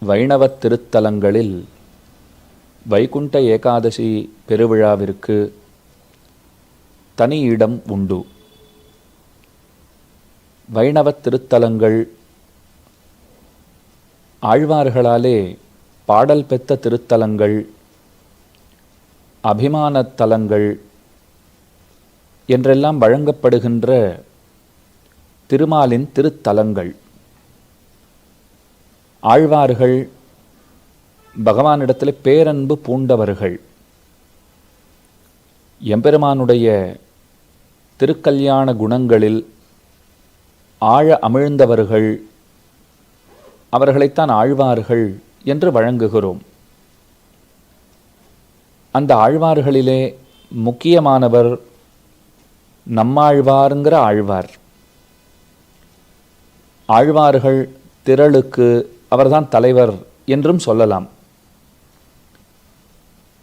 வைணவத் திருத்தலங்களில் வைகுண்ட ஏகாதசி பெருவிழாவிற்கு தனி இடம் உண்டு. வைணவத் திருத்தலங்கள் ஆழ்வார்களாலே பாடல் பெற்ற திருத்தலங்கள், அபிமானத் தலங்கள் என்றெல்லாம் வழங்கப்படுகின்ற திருமாலின் திருத்தலங்கள். ஆழ்வார்கள் பகவானிடத்தில் பேரன்பு பூண்டவர்கள். எம்பெருமானுடைய திருக்கல்யாண குணங்களில் ஆழ அமிழ்ந்தவர்கள். அவர்களைத்தான் ஆழ்வார்கள் என்று வழங்குகிறோம். அந்த ஆழ்வார்களிலே முக்கியமானவர் நம்மாழ்வாருங்கிற ஆழ்வார். ஆழ்வார்கள் திரளுக்கு அவர்தான் தலைவர் என்றும் சொல்லலாம்.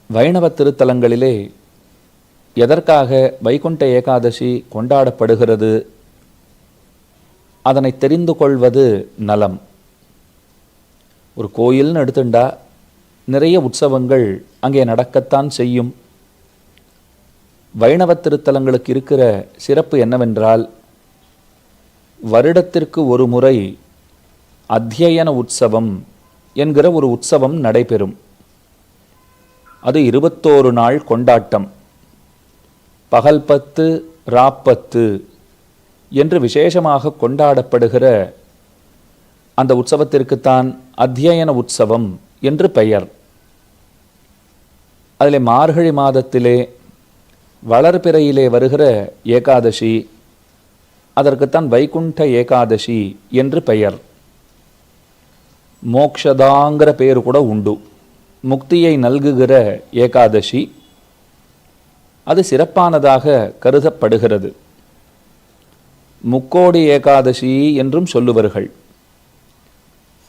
வைணவ திருத்தலங்களிலே எதற்காக வைகுண்ட ஏகாதசி கொண்டாடப்படுகிறது, அதனை தெரிந்து கொள்வது நலம். ஒரு கோயில்னு எடுத்துண்டா நிறைய உற்சவங்கள் அங்கே நடக்கத்தான் செய்யும். வைணவ திருத்தலங்களுக்கு இருக்கிற சிறப்பு என்னவென்றால், வருடத்திற்கு ஒரு முறை அத்தியன உற்சவம் என்கிற ஒரு உற்சவம் நடைபெறும். அது 21 நாள் கொண்டாட்டம். பகல் 10 ராப்பத்து என்று விசேஷமாக கொண்டாடப்படுகிற அந்த உற்சவத்திற்குத்தான் அத்தியன உற்சவம் என்று பெயர். அதில் மார்கழி மாதத்திலே வளர்பிறையிலே வருகிற ஏகாதசி, அதற்குத்தான் வைகுண்ட ஏகாதசி என்று பெயர். மோக்ஷதாங்கிற பேர் கூட உண்டு. முக்தியை நல்குகிற ஏகாதசி, அது சிறப்பானதாக கருதப்படுகிறது. முக்கோடி ஏகாதசி என்றும் சொல்லுவார்கள்.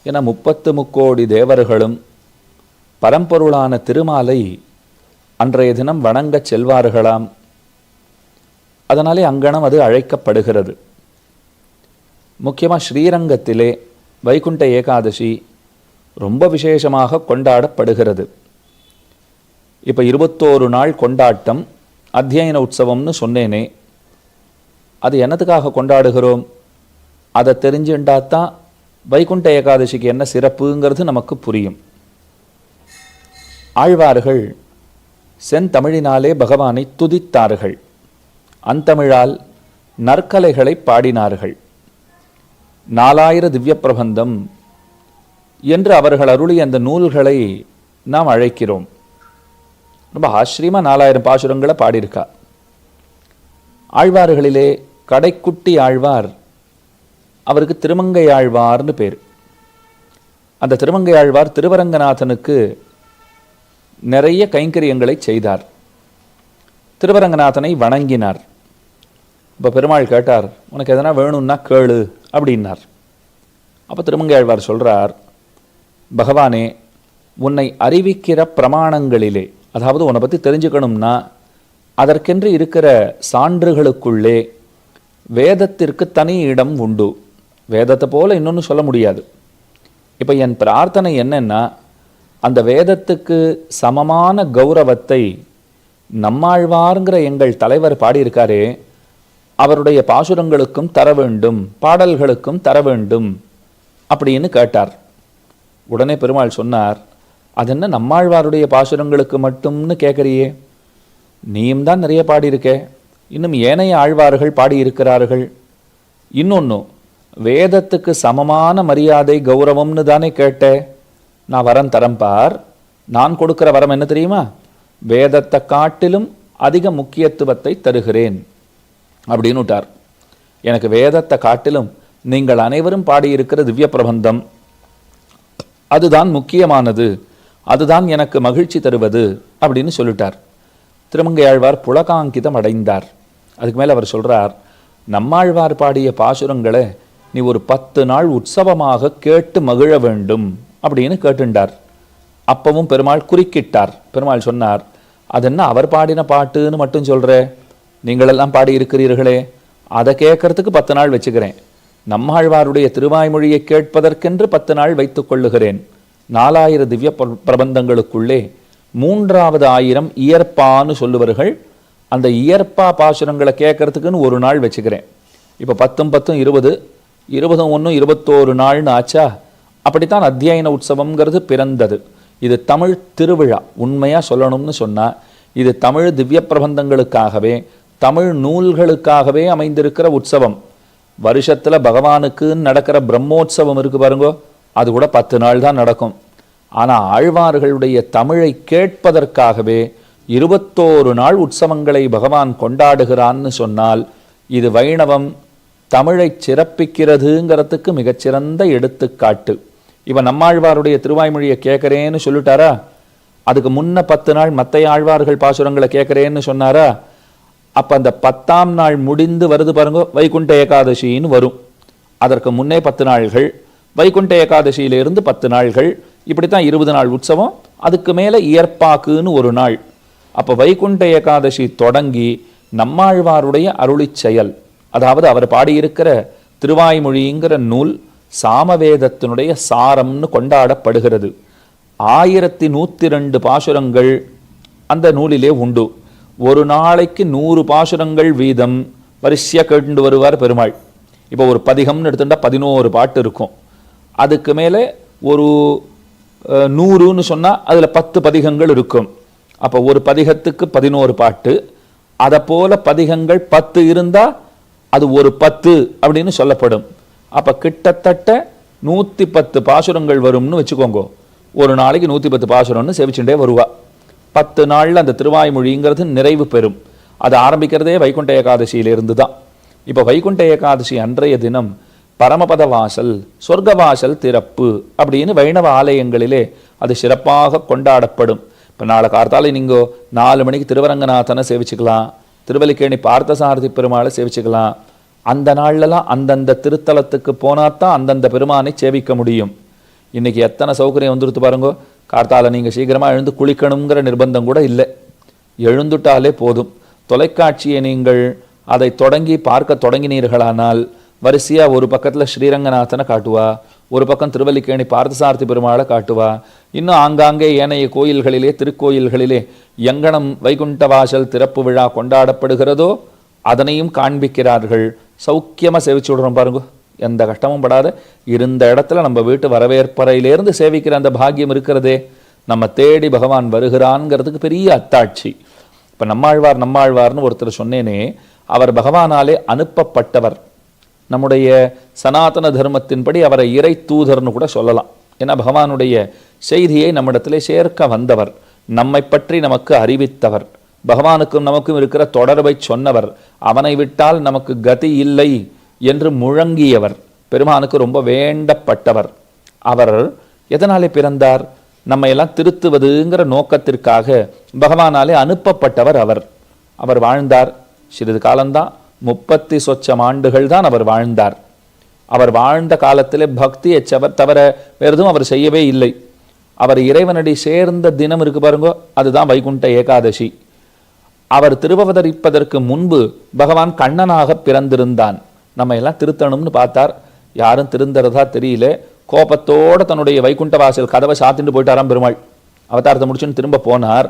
என 33 தேவர்களும் பரம்பொருளான திருமாலை அன்றைய தினம் வணங்கச் செல்வார்களாம். அதனாலே அங்கனம் அது அழைக்கப்படுகிறது. முக்கியமாக ஸ்ரீரங்கத்திலே வைகுண்ட ஏகாதசி ரொம்ப விசேஷமாக கொண்டாடப்படுகிறது. இப்போ 21 நாள் கொண்டாட்டம், அத்தியன உற்சவம்னு சொன்னேனே, அது என்னத்துக்காக கொண்டாடுகிறோம், அதை தெரிஞ்சுட்டாதான் வைகுண்ட ஏகாதசிக்கு என்ன சிறப்புங்கிறது நமக்கு புரியும். ஆழ்வார்கள் செந்தமிழினாலே பகவானை துதித்தார்கள். அந்தமிழால் நற்கலைகளை பாடினார்கள். 4000 திவ்ய பிரபந்தம் என்று அவர்கள் அருளிய அந்த நூல்களை நாம் அழைக்கிறோம். ரொம்ப ஆச்சரியமாக 4000 பாசுரங்களை பாடியிருக்கா. ஆழ்வார்களிலே கடைக்குட்டி ஆழ்வார், அவருக்கு திருமங்கை ஆழ்வார்னு பேர். அந்த திருமங்கை ஆழ்வார் திருவரங்கநாதனுக்கு நிறைய கைங்கரியங்களை செய்தார். திருவரங்கநாதனை வணங்கினார். இப்போ பெருமாள் கேட்டார், உனக்கு எதனா வேணும்னா கேளு அப்படின்னார். அப்போ திருமங்கை ஆழ்வார் சொல்கிறார், பகவானே, உன்னை அறிவிக்கிற பிரமாணங்களிலே, அதாவது உன்னை பற்றி தெரிஞ்சுக்கணும்னா அதற்கென்று இருக்கிற சான்றுகளுக்குள்ளே வேதத்திற்கு தனி இடம் உண்டு. வேதத்தை போல இன்னொன்று சொல்ல முடியாது. இப்போ என் பிரார்த்தனை என்னன்னா, அந்த வேதத்துக்கு சமமான கௌரவத்தை நம்மாழ்வாருங்கிற எங்கள் தலைவர் பாடியிருக்காரே, அவருடைய பாசுரங்களுக்கும் தர வேண்டும், பாடல்களுக்கும் தர வேண்டும் அப்படின்னு கேட்டார். உடனே பெருமாள் சொன்னார், அது என்ன நம்மாழ்வாருடைய பாசுரங்களுக்கு மட்டும்னு கேட்குறியே, நீயும் தான் நிறைய பாடியிருக்கே, இன்னும் ஏனைய ஆழ்வார்கள் பாடியிருக்கிறார்கள். இன்னொன்று, வேதத்துக்கு சமமான மரியாதை கௌரவம்னு தானே கேட்டே, நான் வரம் தரம்பார். நான் கொடுக்கிற வரம் என்ன தெரியுமா, வேதத்தை காட்டிலும் அதிக முக்கியத்துவத்தை தருகிறேன் அப்படின்னு விட்டார். எனக்கு வேதத்தை காட்டிலும் நீங்கள் அனைவரும் பாடியிருக்கிற திவ்ய பிரபந்தம் அதுதான் முக்கியமானது, அதுதான் எனக்கு மகிழ்ச்சி தருவது அப்படின்னு சொல்லிட்டார். திருமங்கை ஆழ்வார் புலகாங்கிதம் அடைந்தார். அதுக்கு மேலே அவர் சொல்கிறார், நம்மாழ்வார் பாடிய பாசுரங்களை நீ ஒரு 10 நாள் உற்சவமாக கேட்டு மகிழ வேண்டும் அப்படின்னு கேட்டுண்டார். அப்பவும் பெருமாள் குறுக்கிட்டார். பெருமாள் சொன்னார், அது என்ன அவர் பாடின பாட்டுன்னு மட்டும் சொல்கிற, நீங்களெல்லாம் பாடி இருக்கிறீர்களே, அதை கேட்கறதுக்கு 10 நாள் வச்சுக்கிறேன். நம்மாழ்வாருடைய திருவாய்மொழியை கேட்பதற்கென்று 10 நாள் வைத்துக் கொள்ளுகிறேன். 4000 திவ்ய பிரபந்தங்களுக்குள்ளே 3வது 1000 இயற்பான்னு சொல்லுவார்கள். அந்த இயற்பா பாசுரங்களை கேட்கறதுக்குன்னு ஒரு நாள் வச்சுக்கிறேன். இப்போ 10 10 20 20 1 21 நாள்னு ஆச்சா. அப்படித்தான் அத்தியாயன உற்சவம்ங்கிறது பிறந்தது. இது தமிழ் திருவிழா. உண்மையாக சொல்லணும்னு சொன்னால் இது தமிழ் திவ்ய பிரபந்தங்களுக்காகவே தமிழ் நூல்களுக்காகவே அமைந்திருக்கிற உற்சவம். வருஷத்தில் பகவானுக்கு நடக்கிற பிரம்மோற்சவம் இருக்கு பாருங்கோ, அது கூட 10 நாள் தான் நடக்கும். ஆனால் ஆழ்வார்களுடைய தமிழை கேட்பதற்காகவே 21 நாள் உற்சவங்களை பகவான் கொண்டாடுகிறான்னு சொன்னால் இது வைணவம் தமிழை சிறப்பிக்கிறதுங்கிறதுக்கு மிகச்சிறந்த எடுத்துக்காட்டு. இவன் நம்மாழ்வாருடைய திருவாய்மொழியை கேட்குறேன்னு சொல்லிட்டாரா, அதுக்கு முன்ன 10 நாள் மற்ற ஆழ்வார்கள் பாசுரங்களை கேட்குறேன்னு சொன்னாரா, அப்போ அந்த 10ஆம் நாள் முடிந்து வருது பாருங்க, வைகுண்ட ஏகாதசின்னு வரும். அதற்கு முன்னே 10 நாள்கள், வைகுண்ட ஏகாதசியிலிருந்து 10 நாள்கள், இப்படித்தான் 20 நாள் உற்சவம். அதுக்கு மேலே இயற்பாக்குன்னு ஒரு நாள். அப்போ வைகுண்ட ஏகாதசி தொடங்கி நம்மாழ்வாருடைய அருளி செயல், அதாவது அவர் பாடியிருக்கிற திருவாய்மொழிங்கிற நூல் சாமவேதத்தினுடைய சாரம்னு கொண்டாடப்படுகிறது. 1102 பாசுரங்கள் அந்த நூலிலே உண்டு. ஒரு நாளைக்கு 100 பாசுரங்கள் வீதம் வரிசையாக கேட்டு வருவார் பெருமாள். இப்போ ஒரு பதிகம்னு எடுத்துட்டா 11 பாட்டு இருக்கும். அதுக்கு மேலே ஒரு 100ன்னு சொன்னால் அதில் 10 பதிகங்கள் இருக்கும். அப்போ ஒரு பதிகத்துக்கு 11 பாட்டு. அதை போல பதிகங்கள் 10 இருந்தால் அது ஒரு 10 அப்படின்னு சொல்லப்படும். அப்போ கிட்டத்தட்ட 110 பாசுரங்கள் வரும்னு வச்சுக்கோங்க. ஒரு நாளைக்கு 110 பாசுரம்னு சேவிச்சுட்டே வருவா. 10 நாளில் அந்த திருவாய்மொழிங்கிறது நிறைவு பெறும். அது ஆரம்பிக்கிறதே வைகுண்ட ஏகாதசியிலிருந்து தான். இப்போ வைகுண்ட ஏகாதசி அன்றைய தினம் பரமபத வாசல், சொர்க்க வாசல் திறப்பு அப்படின்னு வைணவ ஆலயங்களிலே அது சிறப்பாக கொண்டாடப்படும். இப்போ நாளை கார்த்தால நீங்கள் 4 மணிக்கு திருவரங்கநாதனை சேவிச்சுக்கலாம், திருவல்லிக்கேணி பார்த்தசாரதி பெருமாளை சேவிச்சுக்கலாம். அந்த நாள்லலாம் அந்தந்த திருத்தலத்துக்கு போனாதான் அந்தந்த பெருமானை சேவிக்க முடியும். இன்றைக்கி எத்தனை சௌகரியம் வந்துடுத்து பாருங்கோ. கார்த்தால நீங்கள் சீக்கிரமாக எழுந்து குளிக்கணுங்கிற நிர்பந்தம் கூட இல்லை, எழுந்துட்டாலே போதும். தொலைக்காட்சியை நீங்கள் அதை தொடங்கி பார்க்க தொடங்கினீர்களானால் வரிசையாக ஒரு பக்கத்தில் ஸ்ரீரங்கநாதனை காட்டுவா, ஒரு பக்கம் திருவல்லிக்கேணி பார்த்தசாரதி பெருமாளை காட்டுவா, இன்னும் ஆங்காங்கே ஏனைய கோயில்களிலே திருக்கோயில்களிலே எங்கனம் வைகுண்ட வாசல் திறப்பு விழா கொண்டாடப்படுகிறதோ அதனையும் காண்பிக்கிறார்கள். சௌக்கியமாக சேவிச்சு விடுறோம் பாருங்க, எந்த கஷ்டமும் படாத இருந்த இடத்துல நம்ம வீட்டு வரவேற்பறையிலேருந்து சேவிக்கிற அந்த பாக்கியம் இருக்கிறதே, நம்ம தேடி பகவான் வருகிறான்ங்கிறதுக்கு பெரிய அத்தாட்சி. இப்போ நம்மாழ்வார்னு ஒருத்தர் சொன்னேனே, அவர் பகவானாலே அனுப்பப்பட்டவர். நம்முடைய சனாதன தர்மத்தின்படி அவரை இறை தூதர்னு கூட சொல்லலாம். ஏன்னா பகவானுடைய செய்தியை நம்மிடத்திலே சேர்க்க வந்தவர், நம்மை பற்றி நமக்கு அறிவித்தவர், பகவானுக்கும் நமக்கும் இருக்கிற தொடர்பை சொன்னவர், அவனை விட்டால் நமக்கு கதி இல்லை என்று முழங்கியவர், பெருமானுக்கு ரொம்ப வேண்டப்பட்டவர். அவர் எதனாலே பிறந்தார்? நம்ம எல்லாம் திருத்துவதுங்கிற நோக்கத்திற்காக பகவானாலே அனுப்பப்பட்டவர் அவர். அவர் வாழ்ந்தார் சிறிது காலம்தான், 30 சொச்சம் ஆண்டுகள் தான் அவர் வாழ்ந்தார். அவர் வாழ்ந்த காலத்திலே பக்தியை தவிர வேறு எதுவும் அவர் செய்யவே இல்லை. அவர் இறைவனடி சேர்ந்த தினம் இருக்கு பாருங்கோ, அதுதான் வைகுண்ட ஏகாதசி. அவர் திருவவதரிப்பதற்கு முன்பு பகவான் கண்ணனாக பிறந்திருந்தான். நம்ம எல்லாம் திருத்தணும்னு பார்த்தார், யாரும் திருந்தறதா தெரியல. கோபத்தோட தன்னுடைய வைகுண்ட வாசல் கதவை சாத்திட்டு போயிட்டாராம் பெருமாள். அவதாரத்தை முடிச்சுன்னு திரும்ப போனார்,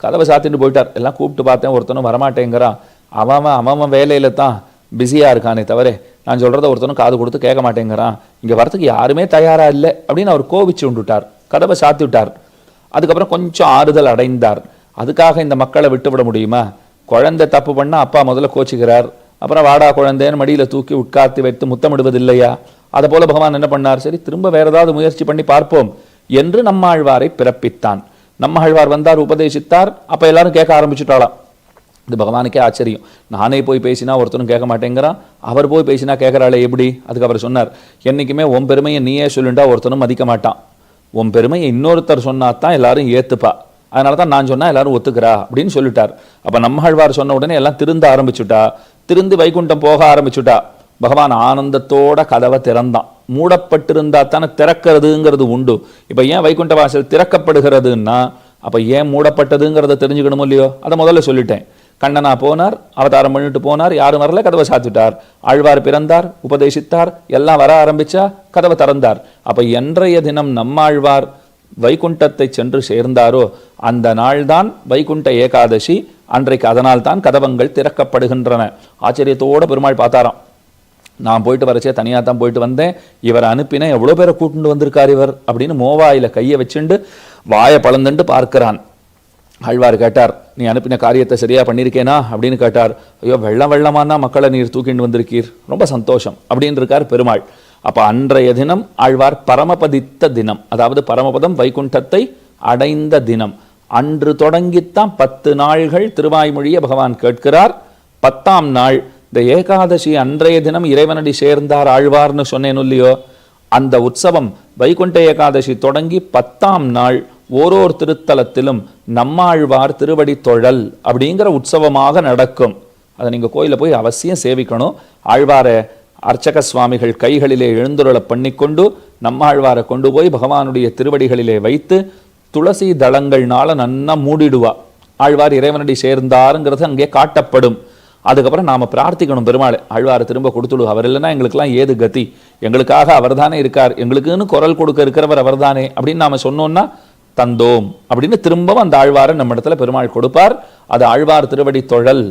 கதவை சாத்திட்டு போயிட்டார். எல்லாம் கூப்பிட்டு பார்த்தேன், ஒருத்தனும் வரமாட்டேங்கிறான். அவன் வேலையில தான் பிஸியாக இருக்கானே தவிர நான் சொல்கிறத ஒருத்தனும் காது கொடுத்து கேட்க மாட்டேங்கிறான், இங்கே வரத்துக்கு யாருமே தயாராக இல்லை அப்படின்னு அவர் கோபிச்சு விட்டுட்டார், கதவை சாத்தி விட்டார். அதுக்கப்புறம் கொஞ்சம் ஆறுதல் அடைந்தார். அதுக்காக இந்த மக்களை விட்டுவிட முடியுமா? குழந்தை தப்பு பண்ணால் அப்பா முதல்ல கோச்சிக்கிறார், அப்புறம் வாடா குழந்தைன்னு மடியில் தூக்கி உட்கார்த்தி வைத்து முத்தமிடுவது இல்லையா? அதை போல பகவான் என்ன பண்ணார்? சரி, திரும்ப வேற ஏதாவது முயற்சி பண்ணி பார்ப்போம் என்று நம்மாழ்வாரை பிறப்பித்தான். நம்மாழ்வார் வந்தார், உபதேசித்தார். அப்போ எல்லாரும் கேட்க ஆரம்பிச்சுட்டாளாம். இது பகவானுக்கே ஆச்சரியம். நானே போய் பேசினா ஒருத்தரும் கேட்க மாட்டேங்கிறான், அவர் போய் பேசினா கேட்குறாளே எப்படி? அதுக்கு அவர் சொன்னார், என்றைக்குமே உன் பெருமையை நீயே சொல்லுண்டா ஒருத்தனும் மதிக்க மாட்டான், உன் பெருமையை இன்னொருத்தர் சொன்னா தான் எல்லாரும் ஏற்றுப்பா, அதனால தான் நான் சொன்னால் எல்லாரும் ஒத்துக்கிறா அப்படின்னு சொல்லிட்டார். அப்போ நம்மாழ்வார் சொன்ன உடனே எல்லாம் திருந்த ஆரம்பிச்சுட்டா, திருந்து வைகுண்டம் போக ஆரம்பிச்சுட்டா. பகவான் ஆனந்தத்தோட கதவை திறந்தான். மூடப்பட்டிருந்தா தானே திறக்கிறதுங்கிறது உண்டு. இப்போ ஏன் வைகுண்ட வாசல் திறக்கப்படுகிறதுன்னா அப்போ ஏன் மூடப்பட்டதுங்கிறத தெரிஞ்சுக்கணும் இல்லையோ? அதை முதல்ல சொல்லிட்டேன். கண்ணனா போனார், அவதாரம் பண்ணிட்டு போனார், யாரும் வரல, கதவை சாத்திட்டார். ஆழ்வார் பிறந்தார், உபதேசித்தார், எல்லாம் வர ஆரம்பிச்சா கதவை திறந்தார். அப்போ என்றைய தினம் நம்மாழ்வார் வைகுண்டத்தை சென்று சேர்ந்தாரோ அந்த நாள்தான் வைகுண்ட ஏகாதசி. அன்றைக்கு அதனால் தான் கதவங்கள் திறக்கப்படுகின்றன. ஆச்சரியத்தோடு பெருமாள் பார்த்தாராம். நான் போயிட்டு வரச்சே தனியாக தான் போயிட்டு வந்தேன், இவரை அனுப்பினேன், எவ்வளோ பேரை கூட்டிட்டு வந்திருக்கார் இவர் அப்படின்னு மோவாயில் கையை வச்சுண்டு வாயை பழந்துண்டு பார்க்கிறான். ஆழ்வார் கேட்டார், நீ அனுப்பின காரியத்தை சரியா பண்ணியிருக்கேனா அப்படின்னு கேட்டார். ஐயோ, வெள்ளமானா மக்களை நீர் தூக்கிட்டு வந்திருக்கீர், ரொம்ப சந்தோஷம் அப்படின்னு இருக்கார் பெருமாள். அப்போ அன்றைய தினம் ஆழ்வார் பரமபதித்த தினம், அதாவது பரமபதம் வைகுண்டத்தை அடைந்த தினம். அன்று தொடங்கித்தான் 10 நாள்கள் திருவாய்மொழியை பகவான் கேட்கிறார். 10ஆம் நாள் இந்த ஏகாதசி அன்றைய தினம் இறைவனடி சேர்ந்தார் ஆழ்வார்னு சொன்னேன் இல்லையோ, அந்த உற்சவம் வைகுண்ட ஏகாதசி தொடங்கி 10ஆம் நாள் ஓரோர் திருத்தலத்திலும் நம்மாழ்வார் திருவடி தொழல் அப்படிங்கிற உற்சவமாக நடக்கும். அதை நீங்கள் கோயிலில் போய் அவசியம் சேவிக்கணும். ஆழ்வாரை அர்ச்சக சுவாமிகள் கைகளிலே எழுந்துருளை பண்ணிக்கொண்டு நம்மாழ்வாரை கொண்டு போய் பகவானுடைய திருவடிகளிலே வைத்து துளசி தளங்கள்னால நன்னா மூடிடுவா. ஆழ்வார் இறைவனடி சேர்ந்தாருங்கிறது அங்கே காட்டப்படும். அதுக்கப்புறம் நாம் பிரார்த்திக்கணும், பெருமாள் ஆழ்வாரை திரும்ப கொடுத்துடு, அவர் இல்லைன்னா எங்களுக்கெல்லாம் ஏது கதி, எங்களுக்காக அவர் தானே இருக்கார், எங்களுக்குன்னு குரல் கொடுக்க இருக்கிறவர் அவர் தானே அப்படின்னு நாம் சொன்னோம்னா தந்தோம் அப்படின்னு திரும்பவும் அந்த ஆழ்வாரை நம்ம இடத்துல பெருமாள் கொடுப்பார். அது ஆழ்வார் திருவடி தொழல்,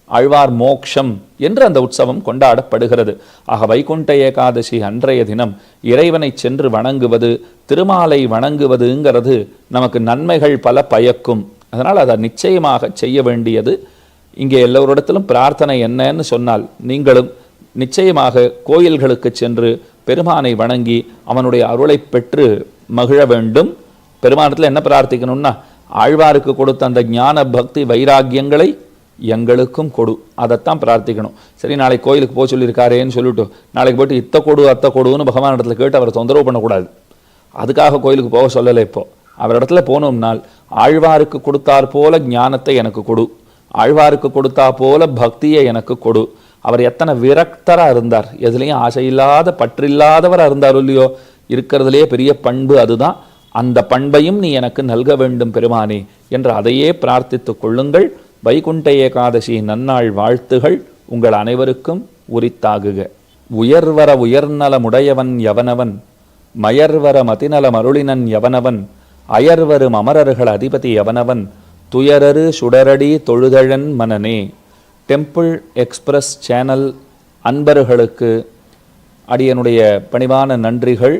ஆழ்வார் மோக்ஷம் என்று அந்த உற்சவம் கொண்டாடப்படுகிறது. ஆக வைகுண்ட ஏகாதசி அன்றைய தினம் இறைவனை சென்று வணங்குவது, திருமாலை வணங்குவதுங்கிறது நமக்கு நன்மைகள் பல பயக்கும். அதனால் அதை நிச்சயமாக செய்ய வேண்டியது. இங்கே எல்லோரிடத்திலும் பிரார்த்தனை என்னன்னு சொன்னால், நீங்களும் நிச்சயமாக கோயில்களுக்கு சென்று பெருமானை வணங்கி அவனுடைய அருளை பெற்று மகிழ வேண்டும். பெருமானத்தில் என்ன பிரார்த்திக்கணும்னா, ஆழ்வாருக்கு கொடுத்த அந்த ஞான பக்தி வைராக்கியங்களை எங்களுக்கும் கொடு, அதைத்தான் பிரார்த்திக்கணும். சரி, நாளைக்கு கோயிலுக்கு போக சொல்லியிருக்காரேன்னு சொல்லிட்டு நாளைக்கு போய்ட்டு இத்த கொடு அத்தை கொடுன்னு பகவான் இடத்துல கேட்டு அவரை தொந்தரவு பண்ணக்கூடாது. அதுக்காக கோயிலுக்கு போக சொல்லலை. இப்போ அவரிடத்துல போனோம்னால் ஆழ்வாருக்கு கொடுத்தார் போல ஞானத்தை எனக்கு கொடு, ஆழ்வாருக்கு கொடுத்தா போல பக்தியை எனக்கு கொடு. அவர் எத்தனை விரக்தராக இருந்தார், எதுலேயும் ஆசையில்லாத பற்றில்லாதவராக இருந்தார் இல்லையோ, இருக்கிறதுலே பெரிய பண்பு அதுதான். அந்த பண்பையும் நீ எனக்கு நல்க வேண்டும் பெருமானே என்று அதையே பிரார்த்தித்து கொள்ளுங்கள். வைகுண்ட ஏகாதசி நன்னாள் வாழ்த்துகள் உங்கள் அனைவருக்கும் உரித்தாகுக. உயர்வர உயர்நலமுடையவன் எவனவன், மயர்வர மதிநல மருளினன் எவனவன், அயர்வரும் அமரர்கள் அதிபதி எவனவன், துயரரு சுடரடி தொழுதழன் மனனே. டெம்பிள் எக்ஸ்பிரஸ் சேனல் அன்பர்களுக்கு அடியனுடைய பணிவான நன்றிகள்.